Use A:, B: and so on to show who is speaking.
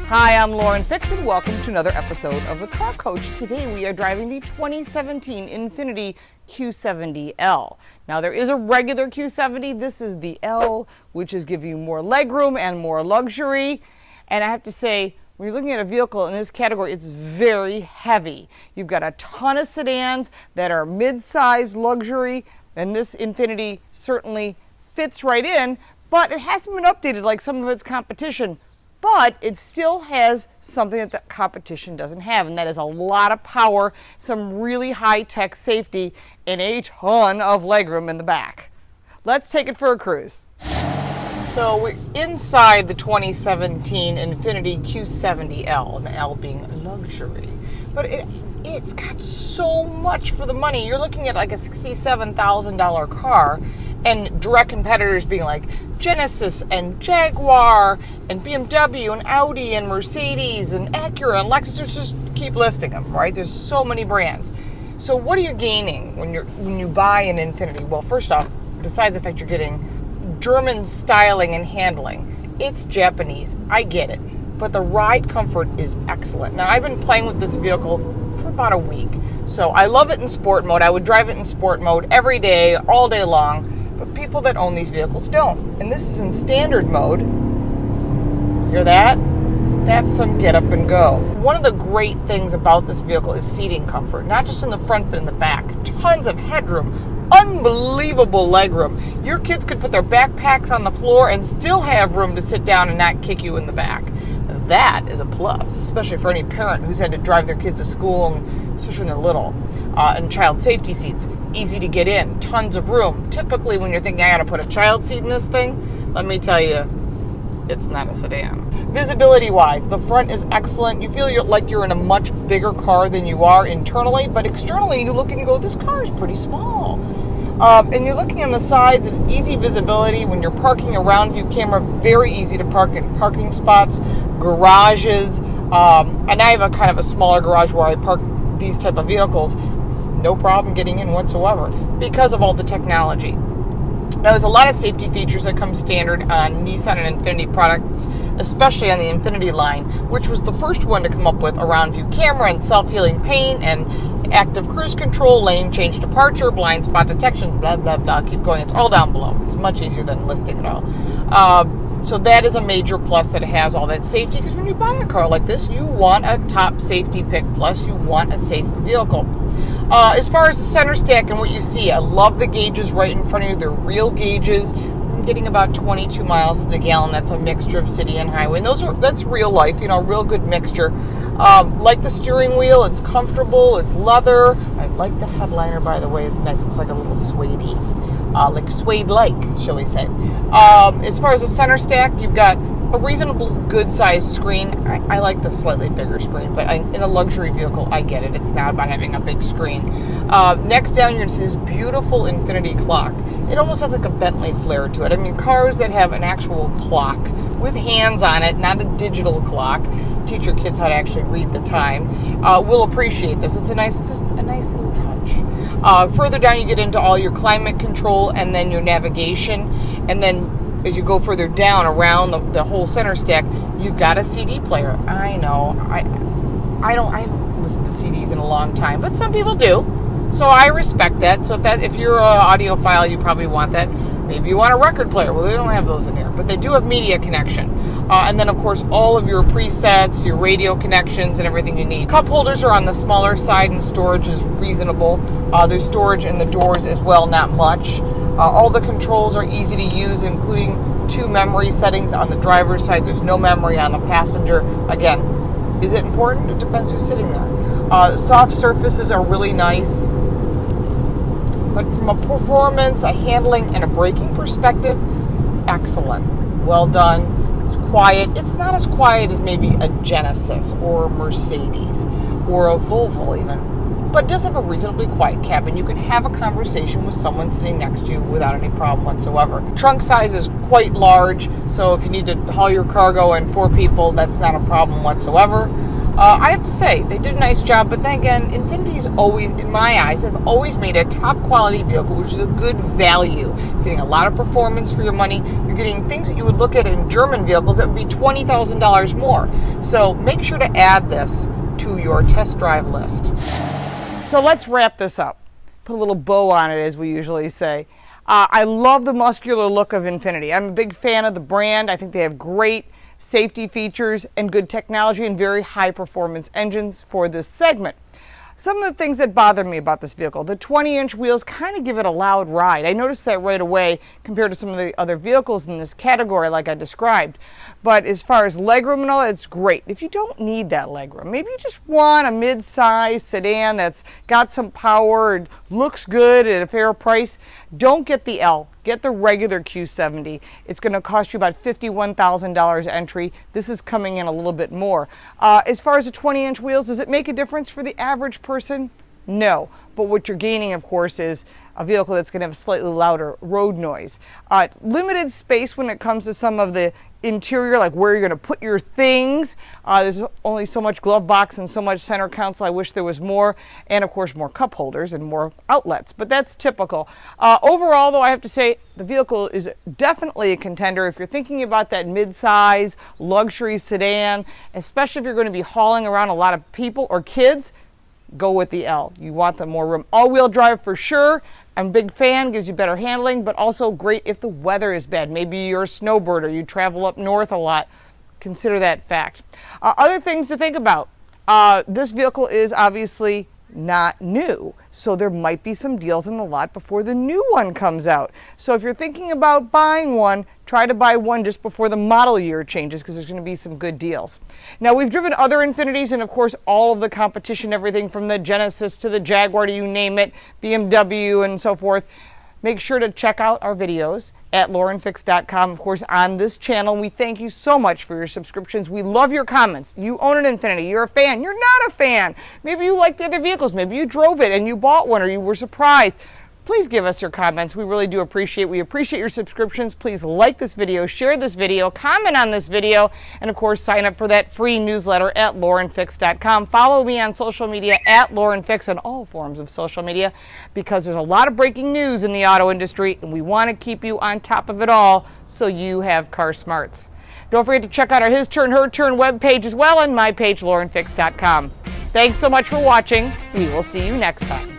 A: Hi, I'm Lauren Fix and welcome to another episode of The Car Coach. Today we are driving the 2017 Infiniti Q70L. Now there is a regular Q70, this is the L, which is giving you more legroom and more luxury. And I have to say, when you're looking at a vehicle in this category, it's very heavy. You've got a ton of sedans that are mid-size luxury, and this Infiniti certainly fits right in, but it hasn't been updated like some of its competition. But it still has something that the competition doesn't have, and that is a lot of power, some really high-tech safety, and a ton of legroom in the back. Let's take it for a cruise. So we're inside the 2017 Infiniti Q70L, and the L being luxury. But it's got so much for the money. You're looking at like a $67,000 car, and direct competitors being like Genesis and Jaguar and BMW and Audi and Mercedes and Acura and Lexus. Just keep listing them, right? There's so many brands. So what are you gaining when you buy an Infiniti? Well, first off, besides the fact you're getting German styling and handling, it's Japanese. I get it. But the ride comfort is excellent. Now, I've been playing with this vehicle for about a week. So I love it in sport mode. I would drive it in sport mode every day, all day long. But people that own these vehicles don't. And this is in standard mode. Hear that? That's some get up and go. One of the great things about this vehicle is seating comfort. Not just in the front, but in the back. Tons of headroom. Unbelievable legroom. Your kids could put their backpacks on the floor and still have room to sit down and not kick you in the back. That is a plus, especially for any parent who's had to drive their kids to school, and especially when they're little. And child safety seats, easy to get in, tons of room. Typically, when you're thinking, I got to put a child seat in this thing, let me tell you, it's not a sedan. Visibility-wise, the front is excellent. You feel like you're in a much bigger car than you are internally, but externally, you look and you go, this car is pretty small. And you're looking on the sides, easy visibility. When you're parking, around view camera, very easy to park in parking spots, garages. And I have a kind of a smaller garage where I park these type of vehicles. No problem getting in whatsoever because of all the technology. Now, there's a lot of safety features that come standard on Nissan and Infiniti products, especially on the Infiniti line, which was the first one to come up with around view camera and self-healing paint and active cruise control, lane change departure, blind spot detection, blah, blah, blah. Keep going. It's all down below. It's much easier than listing it all. So that is a major plus that it has all that safety, because when you buy a car like this, you want a top safety pick, plus you want a safe vehicle. As far as the center stack and what you see, I love the gauges right in front of you. They're real gauges. I'm getting about 22 miles to the gallon. That's a mixture of city and highway. And that's real life, real good mixture. Like the steering wheel, it's comfortable, it's leather. I like the headliner, by the way. It's nice. It's like a little suede-y. Like suede-like, shall we say. As far as the center stack, you've got a reasonable good-sized screen. I like the slightly bigger screen, but in a luxury vehicle, I get it. It's not about having a big screen. Next down, you're going to see this beautiful Infiniti clock. It almost has like a Bentley flair to it. I mean, cars that have an actual clock with hands on it, not a digital clock, teach your kids how to actually read the time, will appreciate this. It's a nice little touch. Further down, you get into all your climate control and then your navigation, and then as you go further down around the whole center stack, you've got a CD player. I know, I haven't listened to CDs in a long time, but some people do. So I respect that. So if you're an audiophile, you probably want that. Maybe you want a record player. Well, they don't have those in here, but they do have media connection. And then, of course, all of your presets, your radio connections, and everything you need. Cup holders are on the smaller side, and storage is reasonable. There's storage in the doors as well, not much. All the controls are easy to use, including 2 memory settings on the driver's side. There's no memory on the passenger. Again, is it important? It depends who's sitting there. Soft surfaces are really nice. But from a performance, a handling, and a braking perspective, excellent. Well done. It's quiet. It's not as quiet as maybe a Genesis or a Mercedes or a Volvo even. But it does have a reasonably quiet cabin. You can have a conversation with someone sitting next to you without any problem whatsoever. Trunk size is quite large, so if you need to haul your cargo and 4 people, that's not a problem whatsoever. I have to say, they did a nice job, but then again, Infiniti's always, in my eyes, have always made a top quality vehicle, which is a good value. You're getting a lot of performance for your money. You're getting things that you would look at in German vehicles that would be $20,000 more. So make sure to add this to your test drive list. So let's wrap this up. Put a little bow on it, as we usually say. I love the muscular look of Infiniti. I'm a big fan of the brand. I think they have great safety features and good technology and very high performance engines for this segment. Some of the things that bother me about this vehicle, the 20-inch wheels kind of give it a loud ride. I noticed that right away compared to some of the other vehicles in this category like I described. But as far as legroom and all that, it's great. If you don't need that legroom, maybe you just want a mid-size sedan that's got some power and looks good at a fair price, don't get the L. Get the regular Q70. It's going to cost you about $51,000 entry. This is coming in a little bit more. As far as the 20-inch wheels, does it make a difference for the average person? No. But what you're gaining, of course, is a vehicle that's going to have a slightly louder road noise. Limited space when it comes to some of the interior, like where you're going to put your things. There's only so much glove box and so much center console. I wish there was more. And of course, more cup holders and more outlets. But that's typical. Overall, though, I have to say the vehicle is definitely a contender if you're thinking about that mid-size luxury sedan, especially if you're going to be hauling around a lot of people or kids. Go with the L. You want the more room. All-wheel drive for sure. I'm a big fan, gives you better handling, but also great if the weather is bad. Maybe you're a snowbirder, you travel up north a lot. Consider that fact. Other things to think about. This vehicle is obviously not new, so there might be some deals in the lot before the new one comes out. So if you're thinking about buying one, try to buy one just before the model year changes because there's going to be some good deals. Now, we've driven other Infinitis and of course all of the competition, everything from the Genesis to the Jaguar to you name it, BMW and so forth. Make sure to check out our videos at laurenfix.com, of course, on this channel. We thank you so much for your subscriptions. We love your comments. You own an Infiniti. You're a fan. You're not a fan. Maybe you like the other vehicles. Maybe you drove it and you bought one or you were surprised. Please give us your comments. We really do appreciate. We appreciate your subscriptions. Please like this video, share this video, comment on this video, and of course sign up for that free newsletter at laurenfix.com. Follow me on social media at laurenfix on all forms of social media because there's a lot of breaking news in the auto industry and we want to keep you on top of it all so you have car smarts. Don't forget to check out our His Turn, Her Turn webpage as well on my page, laurenfix.com. Thanks so much for watching. We will see you next time.